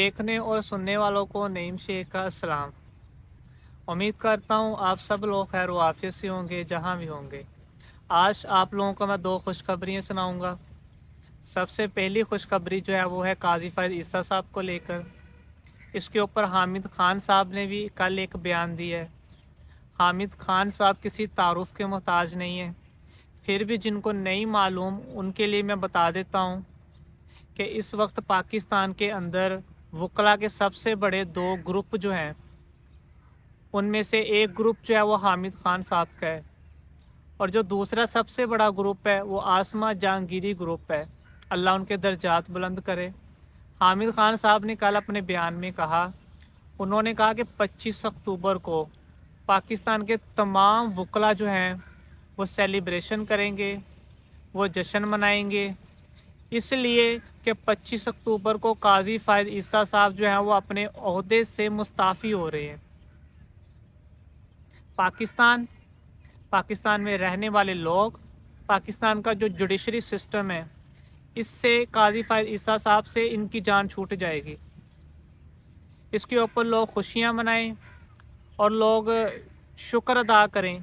देखने और सुनने वालों को नईम शेख का सलाम। उम्मीद करता हूँ आप सब लोग खैर व आफियत से होंगे जहाँ भी होंगे। आज आप लोगों को मैं दो खुशखबरियाँ सुनाऊँगा। सबसे पहली खुशखबरी जो है वो है काजी फ़ैज़ ईसा साहब को लेकर। इसके ऊपर हामिद खान साहब ने भी कल एक बयान दिया है। हामिद खान साहब किसी तारुफ के मोहताज नहीं है, फिर भी जिनको नहीं मालूम उनके लिए मैं बता देता हूँ कि इस वक्त पाकिस्तान के अंदर वकला के सबसे बड़े दो ग्रुप जो हैं, उनमें से एक ग्रुप जो है वो हामिद खान साहब का है और जो दूसरा सबसे बड़ा ग्रुप है वो आसमा जहांगीरी ग्रुप है। अल्लाह उनके दर्जात बुलंद करे। हामिद खान साहब ने कल अपने बयान में कहा, उन्होंने कहा कि 25 अक्टूबर को पाकिस्तान के तमाम वकला जो हैं वो सेलिब्रेशन करेंगे, वो जश्न मनाएंगे, इसलिए कि 25 अक्टूबर को काजी फ़ैज़ ईसा साहब जो हैं वो अपने ओहदे से मुस्ताफ़ी हो रहे हैं। पाकिस्तान में रहने वाले लोग, पाकिस्तान का जो जुडिशरी सिस्टम है, इससे काजी फ़ैज़ ईसा साहब से इनकी जान छूट जाएगी। इसके ऊपर लोग खुशियाँ मनाएं और लोग शुक्र अदा करें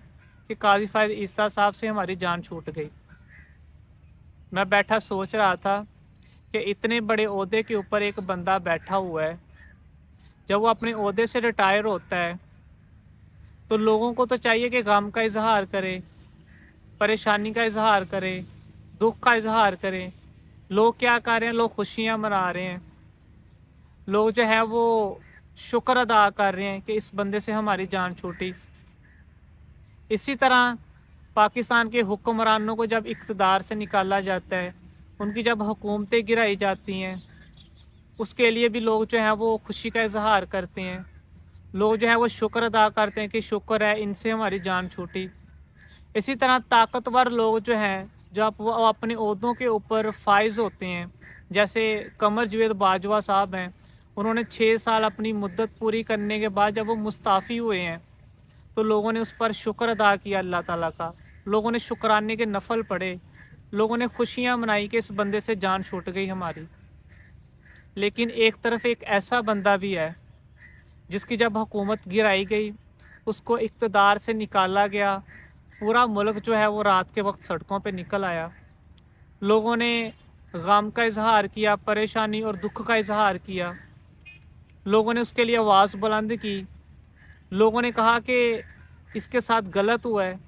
कि काजी फ़ैज़ ईसा साहब से हमारी जान छूट गई। मैं बैठा सोच रहा था कि इतने बड़े ओहदे के ऊपर एक बंदा बैठा हुआ है, जब वो अपने ओहदे से रिटायर होता है तो लोगों को तो चाहिए कि गम का इजहार करे, परेशानी का इजहार करे, दुख का इजहार करें। लोग क्या कर रहे हैं? लोग खुशियाँ मना रहे हैं। लोग जो है वो शुक्र अदा कर रहे हैं कि इस बंदे से हमारी जान छूटी। इसी तरह पाकिस्तान के हुक्मरानों को जब इक़्तिदार से निकाला जाता है, उनकी जब हुकूमतें गिराई जाती हैं, उसके लिए भी लोग जो हैं वो खुशी का इजहार करते हैं। लोग जो है वो शुक्र अदा करते हैं कि शुक्र है इनसे हमारी जान छूटी। इसी तरह ताकतवर लोग जो हैं, जब वो अपने ओहदों के ऊपर फाइज होते हैं, जैसे कमर जवेद बाजवा साहब हैं, उन्होंने 6 साल अपनी मुद्दत पूरी करने के बाद जब वो मुस्ताफ़ी हुए हैं तो लोगों ने उस पर शुक्र अदा किया अल्लाह ताला का। लोगों ने शुक्राने के नफल पढ़े, लोगों ने खुशियाँ मनाई कि इस बंदे से जान छूट गई हमारी। लेकिन एक तरफ एक ऐसा बंदा भी है जिसकी जब हुकूमत गिराई गई, उसको इक़्तिदार से निकाला गया, पूरा मुल्क जो है वो रात के वक्त सड़कों पे निकल आया। लोगों ने गम का इजहार किया, परेशानी और दुख का इजहार किया। लोगों ने उसके लिए आवाज़ बुलंद की। लोगों ने कहा कि इसके साथ गलत हुआ है,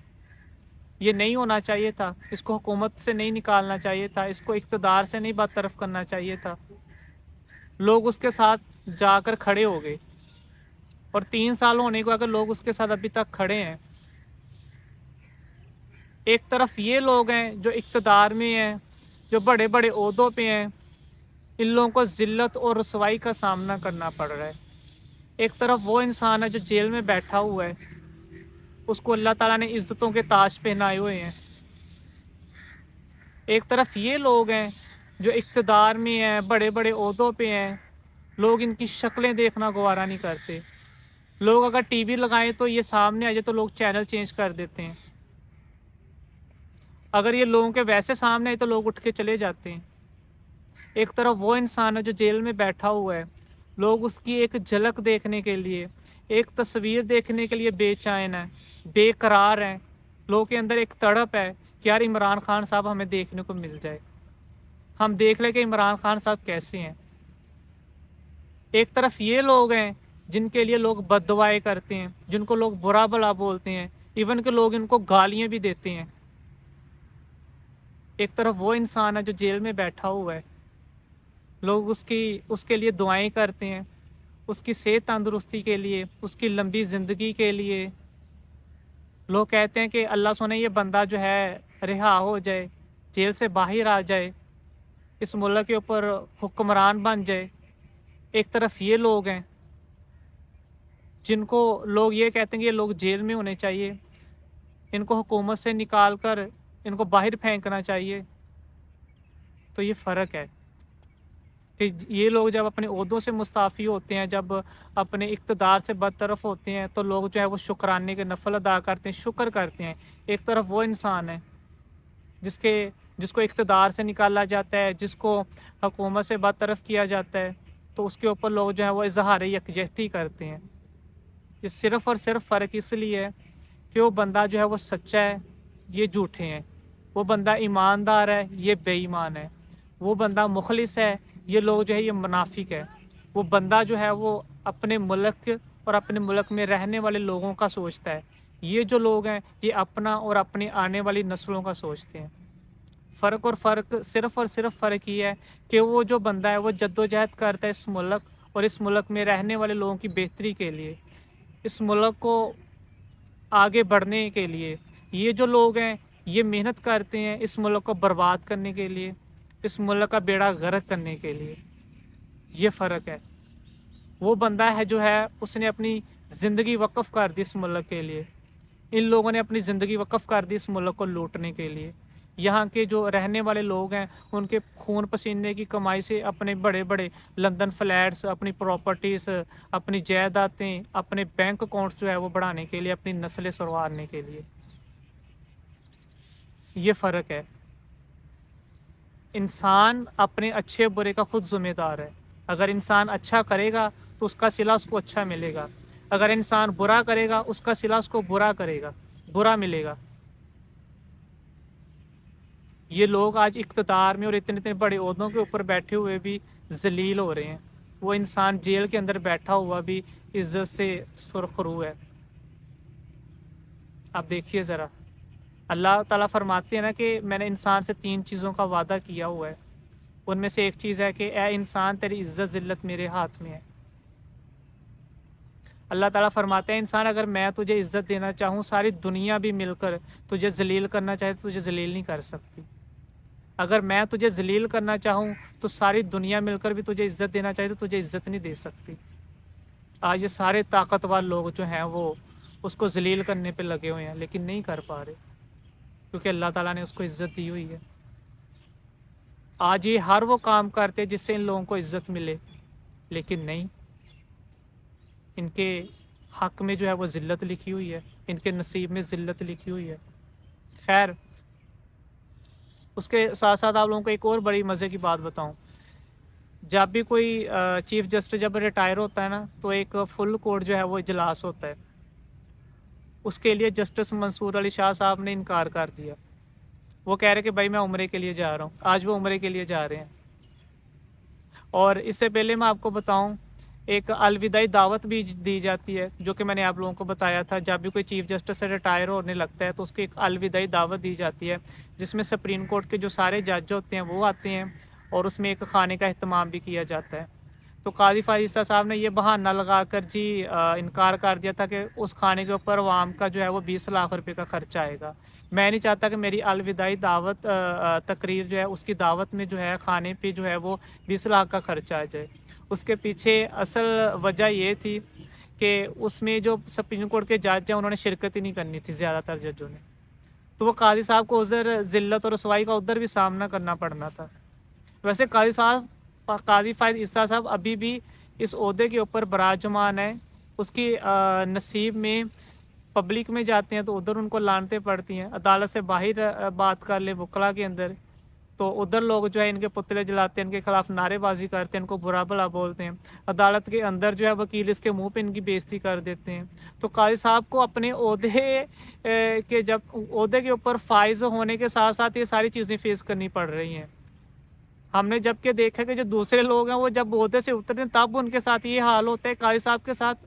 ये नहीं होना चाहिए था, इसको हुकूमत से नहीं निकालना चाहिए था, इसको इक़्तिदार से नहीं बरतरफ करना चाहिए था। लोग उसके साथ जाकर खड़े हो गए और 3 साल होने को अगर लोग उसके साथ अभी तक खड़े हैं। एक तरफ ये लोग हैं जो इक़्तिदार में हैं, जो बड़े बड़े ओहदों पे हैं, इन लोगों को ज़िल्लत और रुसवाई का सामना करना पड़ रहा है। एक तरफ वो इंसान है जो जेल में बैठा हुआ है, उसको अल्लाह ताला ने इज़्ज़तों के ताज पहनाए हुए हैं। एक तरफ ये लोग हैं जो इक़्तिदार में हैं, बड़े बड़े ओहदों पे हैं, लोग इनकी शक्लें देखना गवारा नहीं करते। लोग अगर टीवी लगाएं तो ये सामने आ जाए तो लोग चैनल चेंज कर देते हैं। अगर ये लोगों के वैसे सामने आए तो लोग उठ के चले जाते हैं। एक तरफ वो इंसान है जो जेल में बैठा हुआ है, लोग उसकी एक झलक देखने के लिए, एक तस्वीर देखने के लिए बेचैन हैं, बेकरार हैं। लोगों के अंदर एक तड़प है कि यार इमरान खान साहब हमें देखने को मिल जाए, हम देख लें कि इमरान खान साहब कैसे हैं। एक तरफ ये लोग हैं जिनके लिए लोग बद्दुआएं करते हैं, जिनको लोग बुरा भला बोलते हैं, इवन के लोग इनको गालियाँ भी देते हैं। एक तरफ वो इंसान है जो जेल में बैठा हुआ है, लोग उसके लिए दुआएं करते हैं, उसकी सेहत तंदुरुस्ती के लिए, उसकी लंबी ज़िंदगी के लिए। लोग कहते हैं कि अल्लाह सुने ये बंदा जो है रिहा हो जाए, जेल से बाहर आ जाए, इस मुल्क के ऊपर हुक्मरान बन जाए। एक तरफ ये लोग हैं जिनको लोग ये कहते हैं कि ये लोग जेल में होने चाहिए, इनको हुकूमत से निकाल कर इनको बाहर फेंकना चाहिए। तो ये फ़र्क है कि ये लोग जब अपने ओहदों से मुस्ताफ़ी होते हैं, जब अपने इक़्तिदार से बरतरफ होते हैं, तो लोग जो है वो शुक्राने के नफल अदा करते हैं, शुक्र करते हैं। एक तरफ वो इंसान है जिसको इक़्तिदार से निकाला जाता है, जिसको हुकूमत से बरतरफ किया जाता है, تو اس کے اوپر لوگ جو ہے وہ اظہار یکجہتی کرتے ہیں۔ یہ صرف اور صرف فرق اس لیے ہے کہ وہ بندہ جو ہے وہ سچا ہے، یہ جھوٹے ہیں، وہ بندہ ایماندار ہے، یہ بے ایمان ہے، وہ بندہ مخلص ہے، یہ لوگ جو ہے یہ منافق ہے، وہ بندہ جو ہے وہ اپنے ملک اور اپنے ملک میں رہنے والے لوگوں کا سوچتا ہے، یہ جو لوگ ہیں یہ اپنا اور اپنی آنے والی نسلوں کا سوچتے ہیں۔ فرق صرف اور صرف فرق یہ ہے کہ وہ جو بندہ ہے وہ جد و جہد کرتا ہے اس ملک اور اس ملک میں رہنے والے لوگوں کی بہتری کے لیے، اس ملک کو آگے بڑھنے کے لیے۔ یہ جو لوگ ہیں یہ محنت کرتے ہیں اس ملک کو برباد کرنے کے لیے، اس ملک کا بیڑا غرق کرنے کے لیے۔ یہ فرق ہے۔ وہ بندہ ہے جو ہے اس نے اپنی زندگی وقف کر دی اس ملک کے لیے، ان لوگوں نے اپنی زندگی وقف کر دی اس ملک کو لوٹنے کے لیے۔ یہاں کے جو رہنے والے لوگ ہیں ان کے خون پسینے کی کمائی سے اپنے بڑے بڑے لندن فلیٹس، اپنی پراپرٹیز، اپنی جائیدادیں، اپنے بینک اکاؤنٹس جو ہے وہ بڑھانے کے لیے، اپنی نسلیں سنوارنے کے لیے۔ یہ فرق ہے۔ انسان اپنے اچھے برے کا خود ذمہ دار ہے۔ اگر انسان اچھا کرے گا تو اس کا صلہ اس کو اچھا ملے گا، اگر انسان برا کرے گا اس کا صلہ اس کو برا ملے گا۔ یہ لوگ آج اقتدار میں اور اتنے اتنے بڑے عہدوں کے اوپر بیٹھے ہوئے بھی ذلیل ہو رہے ہیں، وہ انسان جیل کے اندر بیٹھا ہوا بھی عزت سے سرخرو ہے۔ آپ دیکھیے ذرا، اللہ تعالیٰ فرماتے ہیں نا کہ میں نے انسان سے 3 چیزوں کا وعدہ کیا ہوا ہے، ان میں سے ایک چیز ہے کہ اے انسان تیری عزت ذلت میرے ہاتھ میں ہے۔ اللہ تعالیٰ فرماتے ہیں انسان اگر میں تجھے عزت دینا چاہوں، ساری دنیا بھی مل کر تجھے ذلیل کرنا چاہے تو تجھے ذلیل نہیں کر سکتی۔ اگر میں تجھے ذلیل کرنا چاہوں تو ساری دنیا مل کر بھی تجھے عزت دینا چاہے تو تجھے عزت نہیں دے سکتی۔ آج یہ سارے طاقتور لوگ جو ہیں وہ اس کو ذلیل کرنے پہ لگے ہوئے ہیں لیکن نہیں کر پا رہے، کیونکہ اللہ تعالیٰ نے اس کو عزت دی ہوئی ہے۔ آج یہ ہر وہ کام کرتے جس سے ان لوگوں کو عزت ملے، لیکن نہیں، ان کے حق میں جو ہے وہ ذلت لکھی ہوئی ہے، ان کے نصیب میں ذلت لکھی ہوئی ہے۔ خیر، اس کے ساتھ ساتھ آپ لوگوں کو ایک اور بڑی مزے کی بات بتاؤں۔ جب بھی کوئی چیف جسٹس جب ریٹائر ہوتا ہے نا تو ایک فل کورٹ جو ہے وہ اجلاس ہوتا ہے، اس کے لیے جسٹس منصور علی شاہ صاحب نے انکار کر دیا۔ وہ کہہ رہے کہ بھائی میں عمرے کے لیے جا رہا ہوں، آج وہ عمرے کے لیے جا رہے ہیں۔ اور اس سے پہلے میں آپ کو بتاؤں ایک الوداعی دعوت بھی دی جاتی ہے، جو کہ میں نے آپ لوگوں کو بتایا تھا، جب بھی کوئی چیف جسٹس سے ریٹائر ہونے لگتا ہے تو اس کو ایک الوداعی دعوت دی جاتی ہے، جس میں سپریم کورٹ کے جو سارے جج ہوتے ہیں وہ آتے ہیں اور اس میں ایک کھانے کا اہتمام بھی کیا جاتا ہے۔ تو قاضی فائز عیسیٰ صاحب نے یہ بہانہ لگا کر انکار کر دیا تھا کہ اس کھانے کے اوپر عوام کا جو ہے وہ 20 لاکھ روپے کا خرچہ آئے گا۔ میں نہیں چاہتا کہ میری الوداعی دعوت تقریر جو ہے اس کی دعوت میں جو ہے کھانے پہ جو ہے وہ 20 لاکھ کا خرچہ آ جائے۔ اس کے پیچھے اصل وجہ یہ تھی کہ اس میں جو سپریم کورٹ کے جج ہیں انہوں نے شرکت ہی نہیں کرنی تھی زیادہ تر ججوں نے، تو وہ قاضی صاحب کو ادھر ذلت اور رسوائی کا ادھر بھی سامنا کرنا پڑنا تھا۔ ویسے قاضی فائز عیسیٰ صاحب ابھی بھی اس عہدے کے اوپر براجمان ہے، اس کی نصیب میں پبلک میں جاتے ہیں تو ادھر ان کو لانتیں پڑتی ہیں، عدالت سے باہر بات کر لے وکلا کے اندر تو ادھر لوگ جو ہے ان کے پتلے جلاتے ہیں، ان کے خلاف نعرے بازی کرتے ہیں، ان کو برا بھلا بولتے ہیں، عدالت کے اندر جو ہے وکیل اس کے منہ پہ ان کی بے عزتی کر دیتے ہیں۔ تو قاضی صاحب کو اپنے عہدے کے اوپر فائز ہونے کے ساتھ ساتھ یہ ساری چیزیں فیس کرنی پڑ رہی ہیں۔ ہم نے جب کہ دیکھا کہ جو دوسرے لوگ ہیں وہ جب عہدے سے اترتے ہیں تب ان کے ساتھ یہ حال ہوتا ہے، قاضی صاحب کے ساتھ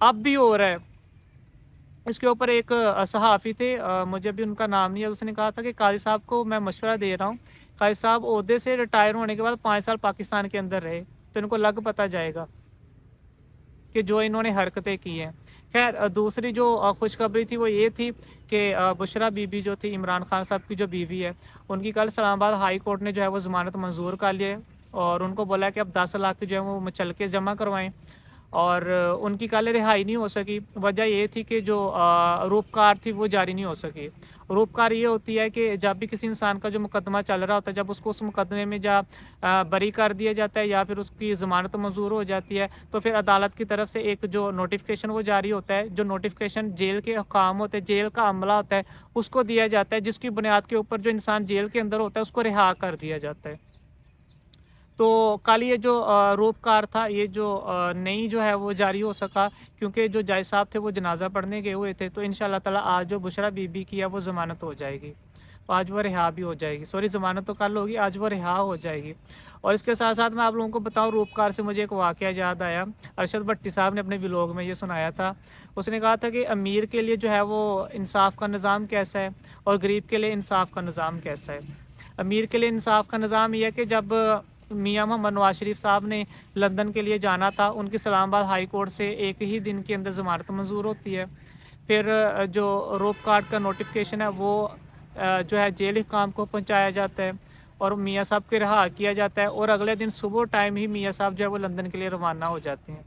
اب بھی ہو رہا ہے۔ اس کے اوپر ایک صحافی تھے، مجھے بھی ان کا نام نہیں ہے، اس نے کہا تھا کہ قاضی صاحب کو میں مشورہ دے رہا ہوں، قاضی صاحب عہدے سے ریٹائر ہونے کے بعد 5 سال پاکستان کے اندر رہے تو ان کو لگ پتہ جائے گا کہ جو انہوں نے حرکتیں کی ہیں۔ خیر، دوسری جو خوشخبری تھی وہ یہ تھی کہ بشرا بی بی جو تھی عمران خان صاحب کی جو بیوی ہے، ان کی کل اسلام آباد ہائی کورٹ نے جو ہے وہ ضمانت منظور کر لی ہے اور ان کو بولا کہ اب 10 لاکھ کی جو ہے وہ مچلکے جمع کروائیں، اور ان کی کل رہائی نہیں ہو سکی۔ وجہ یہ تھی کہ جو روپکار تھی وہ جاری نہیں ہو سکی۔ روپکار یہ ہوتی ہے کہ جب بھی کسی انسان کا جو مقدمہ چل رہا ہوتا ہے، جب اس کو اس مقدمے میں بری کر دیا جاتا ہے یا پھر اس کی ضمانت منظور ہو جاتی ہے تو پھر عدالت کی طرف سے ایک جو نوٹیفیکیشن وہ جاری ہوتا ہے، جو نوٹیفیکیشن جیل کے حکام ہوتے ہیں، جیل کا عملہ ہوتا ہے، اس کو دیا جاتا ہے، جس کی بنیاد کے اوپر جو انسان جیل کے اندر ہوتا ہے اس کو رہا کر دیا جاتا ہے۔ تو कल ये जो रोपकार था, ये जो नहीं जो है वो जारी हो सका, क्योंकि जो जज साहब थे वो जनाजा पढ़ने गए हुए थे। तो इंशाल्लाह ताला आज जो बुशरा बीबी की है वो ज़मानत हो जाएगी, तो आज वो रिहा भी हो जाएगी। सॉरी, ज़मानत तो कल होगी, आज वो रिहा हो जाएगी। और इसके साथ साथ मैं आप लोगों को बताऊं, रूपकार से मुझे एक वाक़या याद आया। अरशद भट्टी साहब ने अपने व्लॉग में ये सुनाया था। उसने कहा था कि अमीर के लिए जो है वो इंसाफ का निज़ाम कैसा है और गरीब के लिए इंसाफ का निज़ाम कैसा है। अमीर के लिए इंसाफ का निज़ाम ये है कि जब मियां मोहम्मद नवाज शरीफ साहब ने लंदन के लिए जाना था, उनकी इस्लामाबाद हाई कोर्ट से एक ही दिन के अंदर ज़मानत मंजूर होती है। फिर जो रोप कार्ड का नोटिफिकेशन है वो जो है जेल हुकाम को पहुंचाया जाता है और मियां साहब को रिहा किया जाता है, और अगले दिन सुबह टाइम ही मियां साहब जो है वो लंदन के लिए रवाना हो जाते हैं।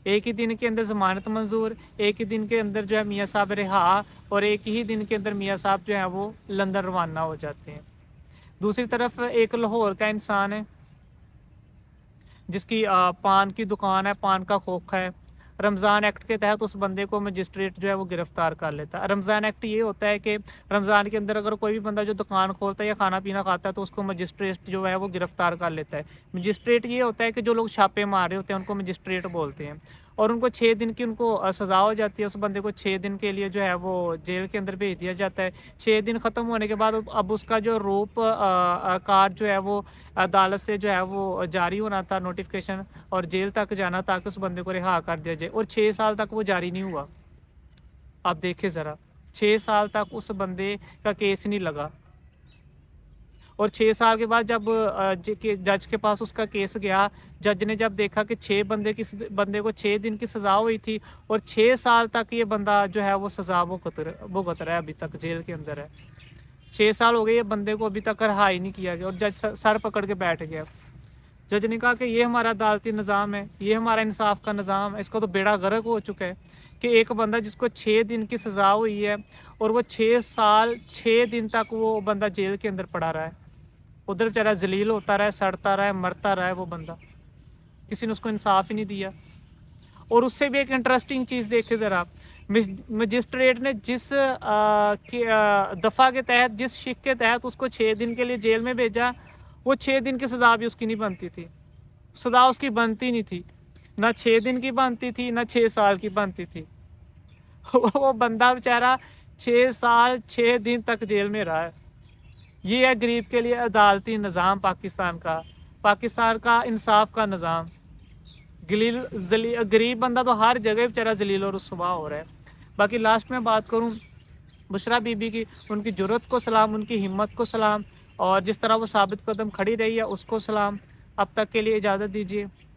एक ही दिन के अंदर ज़मानत मंजूर, एक ही दिन के अंदर जो है मियां साहब रिहा, और एक ही दिन के अंदर मियां साहब जो है वो लंदन रवाना हो जाते हैं। दूसरी तरफ एक लाहौर का इंसान है जिसकी पान की दुकान है, पान का खोखा है। रमज़ान एक्ट के तहत उस बंदे को मजिस्ट्रेट जो है वो गिरफ़्तार कर लेता है। रमज़ान एक्ट ये होता है कि रमज़ान के अंदर अगर कोई भी बंदा जो दुकान खोलता है या खाना पीना खाता है तो उसको मजिस्ट्रेट जो है वो गिरफ़्तार कर लेता है। मजिस्ट्रेट ये होता है कि जो लोग छापे मार रहे होते हैं उनको मजिस्ट्रेट बोलते हैं, और उनको 6 दिन की उनको सज़ा हो जाती है। उस बंदे को 6 दिन के लिए जो है वो जेल के अंदर भेज दिया जाता है। 6 दिन ख़त्म होने के बाद अब उसका जो रोप कार्ड जो है वो अदालत से जो है वो जारी होना था नोटिफिकेशन, और जेल तक जाना ताकि उस बंदे को रिहा कर दिया जाए, और 6 साल तक वो जारी नहीं हुआ। आप देखें ज़रा, 6 साल तक उस बंदे का केस नहीं लगा, और 6 साल के बाद जब जज के पास उसका केस गया, जज ने जब देखा कि 6 बंदे को 6 दिन की सज़ा हुई थी और 6 साल तक ये बंदा जो है वो सज़ा भुगत रहा है, अभी तक जेल के अंदर है। 6 साल हो गए ये बंदे को, अभी तक रिहा ही नहीं किया गया, और जज सर पकड़ के बैठ गया। जज ने कहा कि ये हमारा अदालती निज़ाम है, ये हमारा इंसाफ का निज़ाम है, इसका तो बेड़ा गर्क हो चुका है कि एक बंदा जिसको 6 दिन की सज़ा हुई है और वो 6 साल 6 दिन तक वो बंदा जेल के अंदर पड़ा रहा है, उधर बेचारा जलील होता रहा है, सड़ता रहा है, मरता रहा है वो बंदा, किसी ने उसको इंसाफ ही नहीं दिया। और उससे भी एक इंटरेस्टिंग चीज़ देखे ज़रा, मजिस्ट्रेट ने जिस दफ़ा के तहत, जिस शिक के तहत उसको 6 दिन के लिए जेल में भेजा, वो 6 दिन की सज़ा भी उसकी नहीं बनती थी, सज़ा उसकी बनती नहीं थी, ना 6 दिन की बनती थी ना 6 साल की बनती थी। वो बंदा बेचारा 6 साल 6 दिन तक जेल में रहा है। ये है गरीब के लिए अदालती निज़ाम पाकिस्तान का इंसाफ का निज़ाम। गरीब बंदा तो हर जगह बेचारा जलील और रुसवा हो रहा है। बाकी लास्ट में बात करूं बुशरा बीबी की, उनकी जुर्रत को सलाम, उनकी हिम्मत को सलाम, और जिस तरह वो साबित कदम खड़ी रही है उसको सलाम। अब तक के लिए इजाज़त दीजिए।